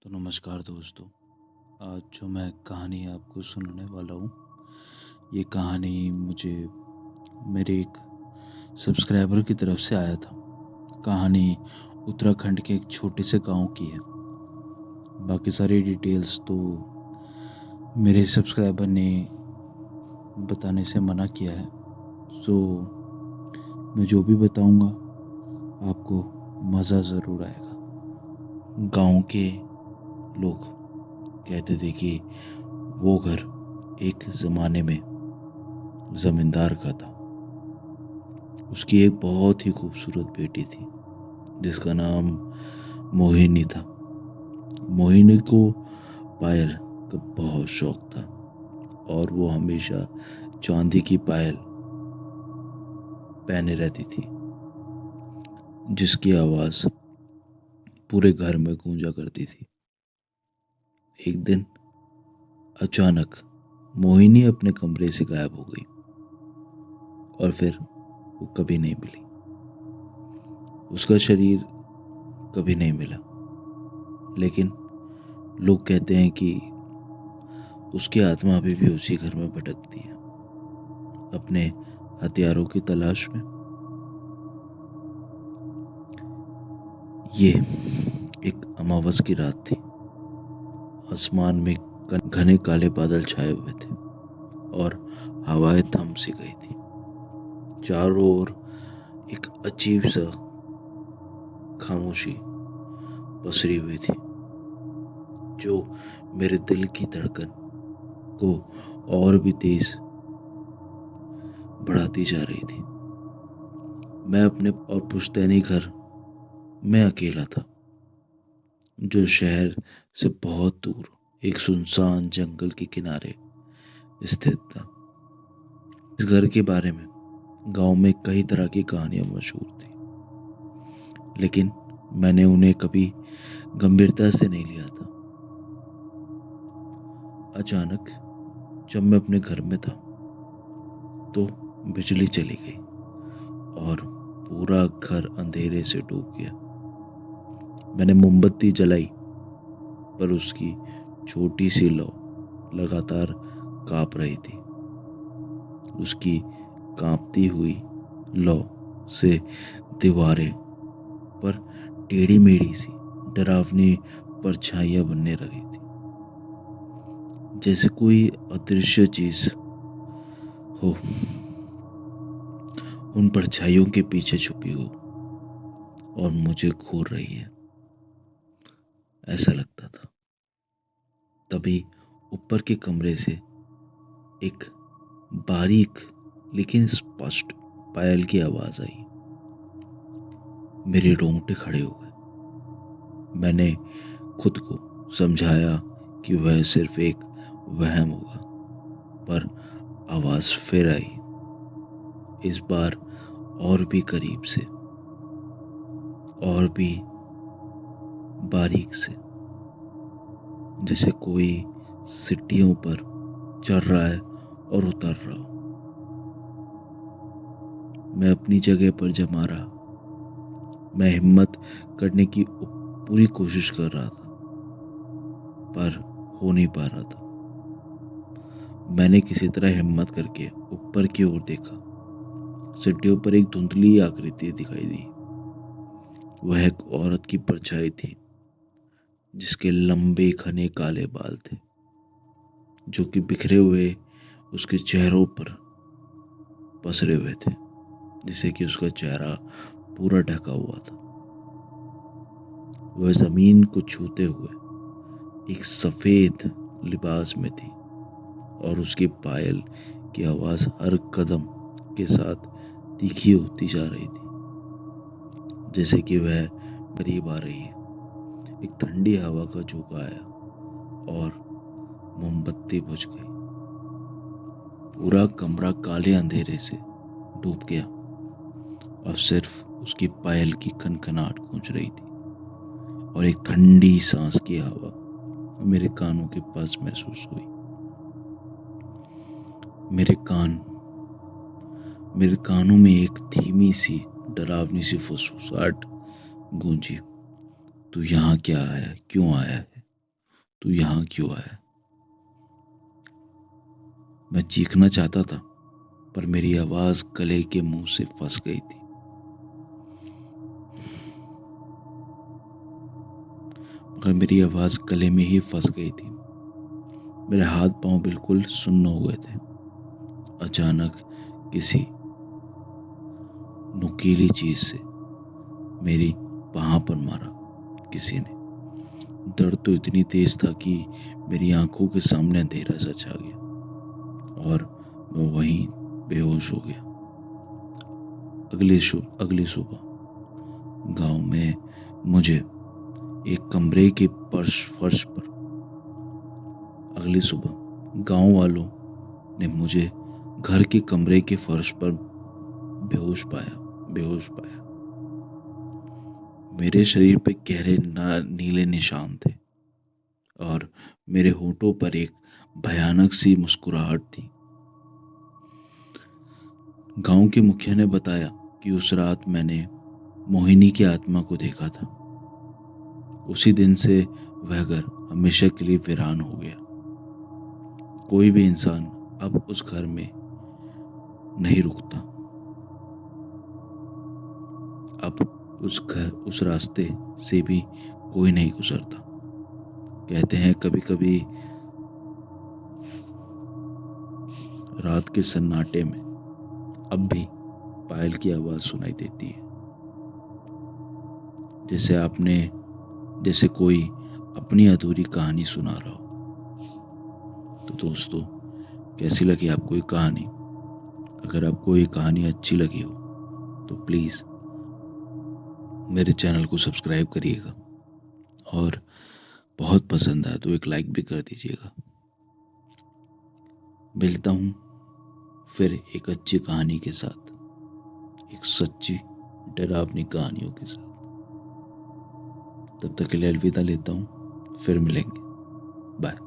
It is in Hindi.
तो नमस्कार दोस्तों। आज जो मैं कहानी आपको सुनाने वाला हूँ, ये कहानी मुझे मेरे एक सब्सक्राइबर की तरफ से आया था। कहानी उत्तराखंड के एक छोटे से गांव की है। बाकी सारी डिटेल्स तो मेरे सब्सक्राइबर ने बताने से मना किया है। सो मैं जो भी बताऊँगा आपको मज़ा ज़रूर आएगा। गांव के लोग कहते थे कि वो घर एक ज़माने में ज़मींदार का था। उसकी एक बहुत ही खूबसूरत बेटी थी जिसका नाम मोहिनी था। मोहिनी को पायल का बहुत शौक था और वो हमेशा चांदी की पायल पहने रहती थी, जिसकी आवाज़ पूरे घर में गूंजा करती थी। एक दिन अचानक मोहिनी अपने कमरे से गायब हो गई और फिर वो कभी नहीं मिली। उसका शरीर कभी नहीं मिला, लेकिन लोग कहते हैं कि उसकी आत्मा अभी भी उसी घर में भटकती है, अपने हथियारों की तलाश में। ये एक अमावस की रात थी। आसमान में घने काले बादल छाए हुए थे और हवाएं थम सी गई थी। चारों ओर एक अजीब सा खामोशी पसरी हुई थी, जो मेरे दिल की धड़कन को और भी तेज बढ़ाती जा रही थी। मैं अपने और पुश्तैनी घर में अकेला था, जो शहर से बहुत दूर एक सुनसान जंगल के किनारे स्थित था। इस घर के बारे में गांव में कई तरह की कहानियां मशहूर थी, लेकिन मैंने उन्हें कभी गंभीरता से नहीं लिया था। अचानक जब मैं अपने घर में था तो बिजली चली गई और पूरा घर अंधेरे से डूब गया। मैंने मोमबत्ती जलाई, पर उसकी छोटी सी लौ लगातार कांप रही थी। उसकी कांपती हुई लौ से दीवारें पर टेढ़ी मेढ़ी सी डरावनी परछाइयां बनने लगी थी, जैसे कोई अदृश्य चीज हो उन परछाइयों के पीछे छुपी हो और मुझे घूर रही है, ऐसा लगता था। तभी ऊपर के कमरे से एक बारीक लेकिन स्पष्ट पायल की आवाज आई। मेरे रोंगटे खड़े हो गए। मैंने खुद को समझाया कि वह सिर्फ एक वहम होगा, पर आवाज फिर आई, इस बार और भी करीब से और भी बारीक से, जैसे कोई सीढ़ियों पर चढ़ रहा है और उतर रहा हो। मैं अपनी जगह पर जमा रहा। मैं हिम्मत करने की पूरी कोशिश कर रहा था, पर हो नहीं पा रहा था। मैंने किसी तरह हिम्मत करके ऊपर की ओर देखा। सीढ़ियों पर एक धुंधली आकृति दिखाई दी। वह एक औरत की परछाई थी, जिसके लंबे घने काले बाल थे, जो कि बिखरे हुए उसके चेहरों पर पसरे हुए थे, जिससे कि उसका चेहरा पूरा ढका हुआ था। वह जमीन को छूते हुए एक सफेद लिबास में थी और उसकी पायल की आवाज हर कदम के साथ तीखी होती जा रही थी, जैसे कि वह करीब आ रही है। एक ठंडी हवा का झोंका आया और मोमबत्ती बुझ गई। पूरा कमरा काले अंधेरे से डूब गया और सिर्फ उसकी पायल की खनखनाहट गूंज रही थी और एक ठंडी सांस की हवा मेरे कानों के पास महसूस हुई। मेरे कानों में एक धीमी सी डरावनी सी फुसफुसाहट गूंजी, तू यहाँ क्या आया, क्यों आया है? तू यहाँ क्यों आया? मैं चीखना चाहता था पर मेरी आवाज गले के मुंह से फंस गई थी। मगर मेरी आवाज गले में ही फंस गई थी। मेरे हाथ पांव बिल्कुल सुन्न हो गए थे। अचानक किसी नुकीली चीज से मेरी बाह पर मारा किसी ने। दर्द तो इतनी तेज था कि मेरी आंखों के सामने अंधेरा सा छा गया और मैं वहीं बेहोश हो गया। अगली सुबह गांव में मुझे एक कमरे के फर्श पर अगली सुबह गांव वालों ने मुझे घर के कमरे के फर्श पर बेहोश पाया। मेरे शरीर पे गहरे नीले निशान थे और मेरे होठों पर एक भयानक सी मुस्कुराहट थी। गांव के मुखिया ने बताया कि उस रात मैंने मोहिनी की आत्मा को देखा था। उसी दिन से वह घर हमेशा के लिए वीरान हो गया। कोई भी इंसान अब उस घर में नहीं रुकता। अब उस रास्ते से भी कोई नहीं गुजरता। कहते हैं कभी कभी रात के सन्नाटे में अब भी पायल की आवाज सुनाई देती है, जैसे कोई अपनी अधूरी कहानी सुना रहा हो। तो दोस्तों, कैसी लगी आपको ये कहानी? अगर आपको ये कहानी अच्छी लगी हो तो प्लीज़ मेरे चैनल को सब्सक्राइब करिएगा और बहुत पसंद आए तो एक लाइक भी कर दीजिएगा। मिलता हूँ फिर एक अच्छी कहानी के साथ, एक सच्ची डरावनी कहानियों के साथ। तब तक के लिए अलविदा लेता हूँ, फिर मिलेंगे। बाय।